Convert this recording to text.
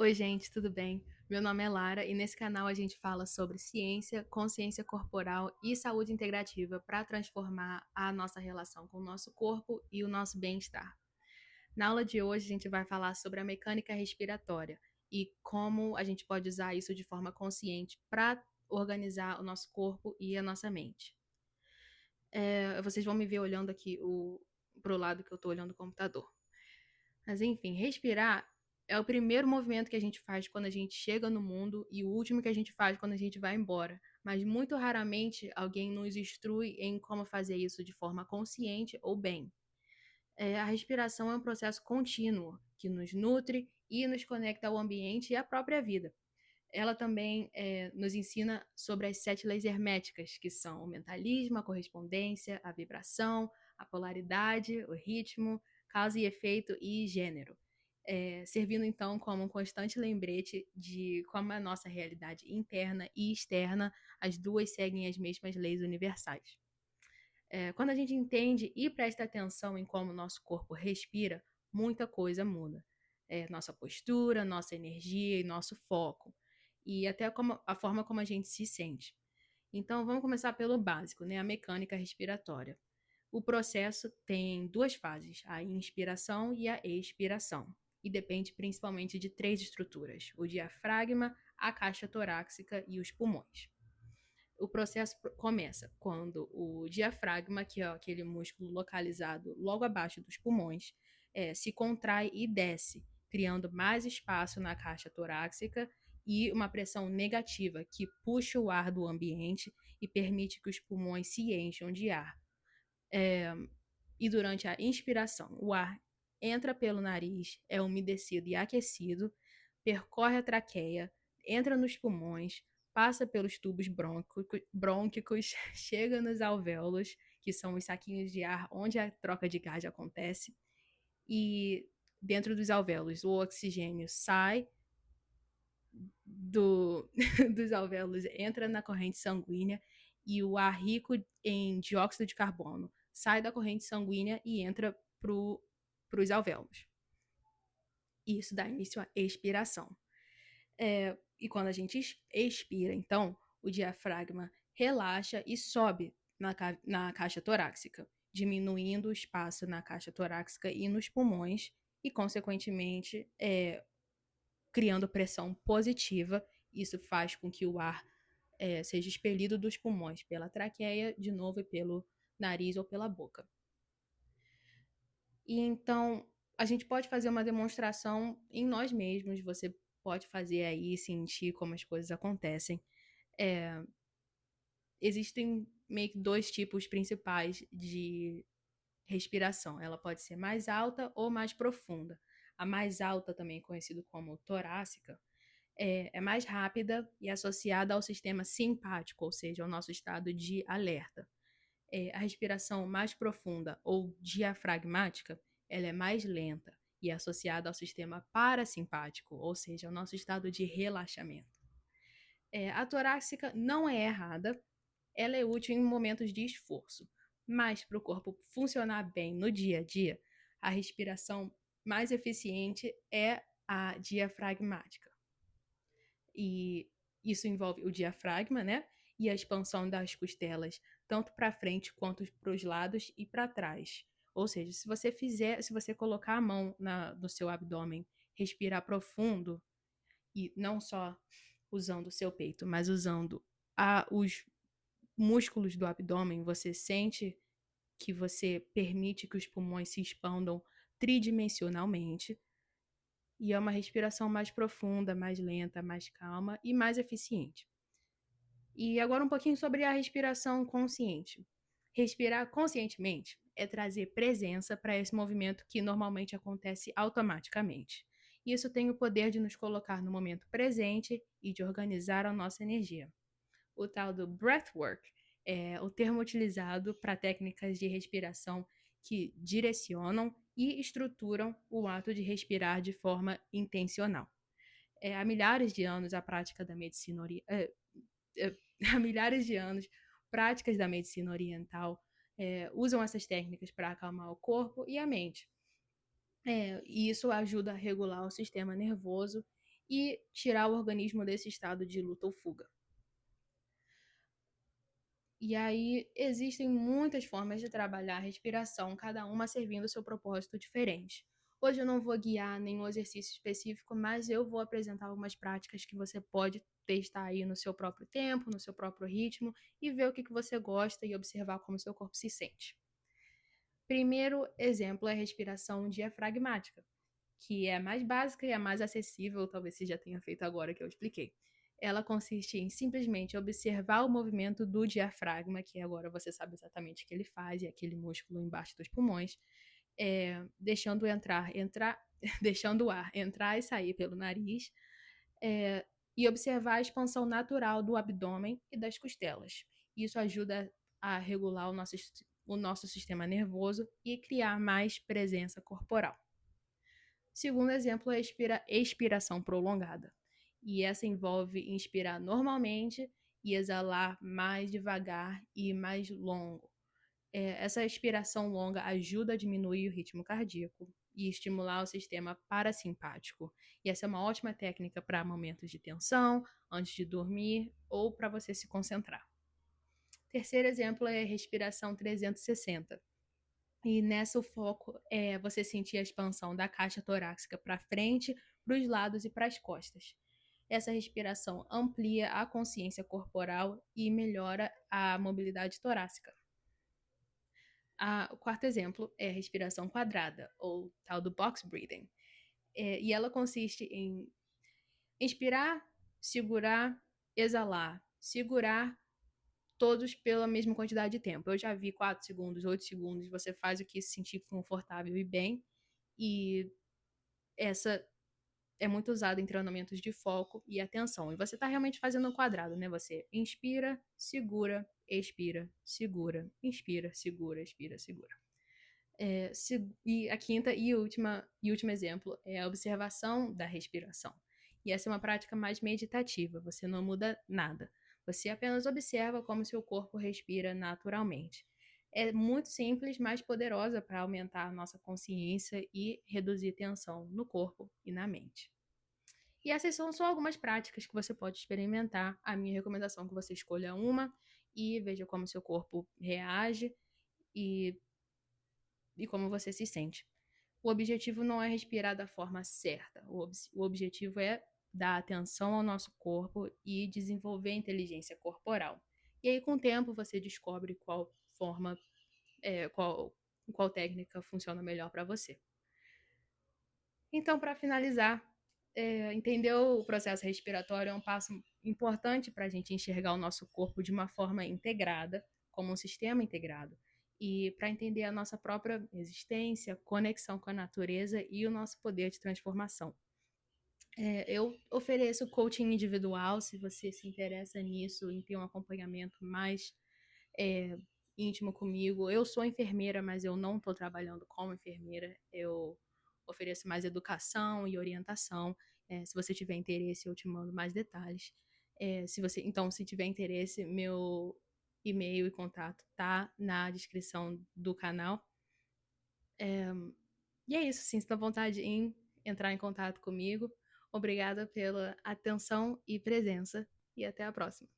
Oi, gente, tudo bem? Meu nome é Lara e nesse canal a gente fala sobre ciência, consciência corporal e saúde integrativa para transformar a nossa relação com o nosso corpo e o nosso bem-estar. Na aula de hoje a gente vai falar sobre a mecânica respiratória e como a gente pode usar isso de forma consciente para organizar o nosso corpo e a nossa mente. Vocês vão me ver olhando aqui para o lado que eu estou olhando o computador. Mas enfim, respirar é o primeiro movimento que a gente faz quando a gente chega no mundo e o último que a gente faz quando a gente vai embora. Mas muito raramente alguém nos instrui em como fazer isso de forma consciente ou bem. A respiração é um processo contínuo que nos nutre e nos conecta ao ambiente e à própria vida. Ela também nos ensina sobre as 7 leis herméticas, que são o mentalismo, a correspondência, a vibração, a polaridade, o ritmo, causa e efeito e gênero. Servindo então como um constante lembrete de como a nossa realidade interna e externa, as duas seguem as mesmas leis universais. Quando a gente entende e presta atenção em como o nosso corpo respira, muita coisa muda. Nossa postura, nossa energia e nosso foco. E até a forma como a gente se sente. Então, vamos começar pelo básico, né? A mecânica respiratória. O processo tem duas fases, a inspiração e a expiração. E depende principalmente de 3 estruturas: o diafragma, a caixa torácica e os pulmões. O processo começa quando o diafragma, que é aquele músculo localizado logo abaixo dos pulmões, se contrai e desce, criando mais espaço na caixa torácica e uma pressão negativa que puxa o ar do ambiente e permite que os pulmões se encham de ar. E durante a inspiração, o ar entra pelo nariz, é umedecido e aquecido, percorre a traqueia, entra nos pulmões, passa pelos tubos brônquicos, chega nos alvéolos, que são os saquinhos de ar onde a troca de gás acontece, e dentro dos alvéolos o oxigênio sai dos alvéolos, entra na corrente sanguínea e o ar rico em dióxido de carbono sai da corrente sanguínea e entra para os alvéolos. E isso dá início à expiração. E quando a gente expira, então, o diafragma relaxa e sobe na caixa torácica, diminuindo o espaço na caixa torácica e nos pulmões, e, consequentemente, criando pressão positiva. Isso faz com que o ar seja expelido dos pulmões pela traqueia, de novo, e pelo nariz ou pela boca. E então, a gente pode fazer uma demonstração em nós mesmos, você pode fazer aí, sentir como as coisas acontecem. Existem meio que 2 tipos principais de respiração. Ela pode ser mais alta ou mais profunda. A mais alta, também conhecida como torácica, é mais rápida e associada ao sistema simpático, ou seja, ao nosso estado de alerta. A respiração mais profunda ou diafragmática, ela é mais lenta e associada ao sistema parasimpático, ou seja, ao nosso estado de relaxamento. A torácica não é errada, ela é útil em momentos de esforço, mas para o corpo funcionar bem no dia a dia, a respiração mais eficiente é a diafragmática. E isso envolve o diafragma, né? E a expansão das costelas, tanto para frente quanto para os lados e para trás. Ou seja, se você colocar a mão no seu abdômen, respirar profundo, e não só usando o seu peito, mas usando os músculos do abdômen, você sente que você permite que os pulmões se expandam tridimensionalmente. E é uma respiração mais profunda, mais lenta, mais calma e mais eficiente. E agora um pouquinho sobre a respiração consciente. Respirar conscientemente é trazer presença para esse movimento que normalmente acontece automaticamente. Isso tem o poder de nos colocar no momento presente e de organizar a nossa energia. O tal do breathwork é o termo utilizado para técnicas de respiração que direcionam e estruturam o ato de respirar de forma intencional. Há milhares de anos, a prática da medicina há milhares de anos, práticas da medicina oriental usam essas técnicas para acalmar o corpo e a mente. E isso ajuda a regular o sistema nervoso e tirar o organismo desse estado de luta ou fuga. E aí existem muitas formas de trabalhar a respiração, cada uma servindo o seu propósito diferente. Hoje eu não vou guiar nenhum exercício específico, mas eu vou apresentar algumas práticas que você pode testar aí no seu próprio tempo, no seu próprio ritmo e ver o que você gosta e observar como o seu corpo se sente. Primeiro exemplo é a respiração diafragmática, que é a mais básica e a mais acessível, talvez você já tenha feito agora que eu expliquei. Ela consiste em simplesmente observar o movimento do diafragma, que agora você sabe exatamente o que ele faz, é aquele músculo embaixo dos pulmões, deixando deixando o ar entrar e sair pelo nariz, e observar a expansão natural do abdômen e das costelas. Isso ajuda a regular o nosso sistema nervoso e criar mais presença corporal. Segundo exemplo é a expiração prolongada. E essa envolve inspirar normalmente e exalar mais devagar e mais longo. Essa expiração longa ajuda a diminuir o ritmo cardíaco e estimular o sistema parasimpático. E essa é uma ótima técnica para momentos de tensão, antes de dormir ou para você se concentrar. Terceiro exemplo é a respiração 360. E nessa o foco é você sentir a expansão da caixa torácica para frente, para os lados e para as costas. Essa respiração amplia a consciência corporal e melhora a mobilidade torácica. O quarto exemplo é a respiração quadrada, ou tal do box breathing. E ela consiste em inspirar, segurar, exalar. Segurar todos pela mesma quantidade de tempo. Eu já vi 4 segundos, 8 segundos, você faz o que se sentir confortável e bem. E essa é muito usada em treinamentos de foco e atenção. E você está realmente fazendo um quadrado, né? Você inspira, segura, expira, segura, inspira, segura, expira, segura. E a quinta e último exemplo é a observação da respiração. E essa é uma prática mais meditativa, você não muda nada. Você apenas observa como seu corpo respira naturalmente. É muito simples, mas poderosa para aumentar a nossa consciência e reduzir tensão no corpo e na mente. E essas são só algumas práticas que você pode experimentar. A minha recomendação é que você escolha uma e veja como seu corpo reage e como você se sente. O objetivo não é respirar da forma certa. O objetivo é dar atenção ao nosso corpo e desenvolver a inteligência corporal. E aí, com o tempo, você descobre qual forma, qual técnica funciona melhor para você. Então, para finalizar, entender o processo respiratório é um passo importante para a gente enxergar o nosso corpo de uma forma integrada, como um sistema integrado. E para entender a nossa própria existência, conexão com a natureza e o nosso poder de transformação. Eu ofereço coaching individual, se você se interessa nisso, em ter um acompanhamento mais íntimo comigo. Eu sou enfermeira, mas eu não estou trabalhando como enfermeira. Eu ofereço mais educação e orientação. Se você tiver interesse, eu te mando mais detalhes. Se tiver interesse, meu e-mail e contato tá na descrição do canal. E é isso, sinta vontade em entrar em contato comigo. Obrigada pela atenção e presença e até a próxima.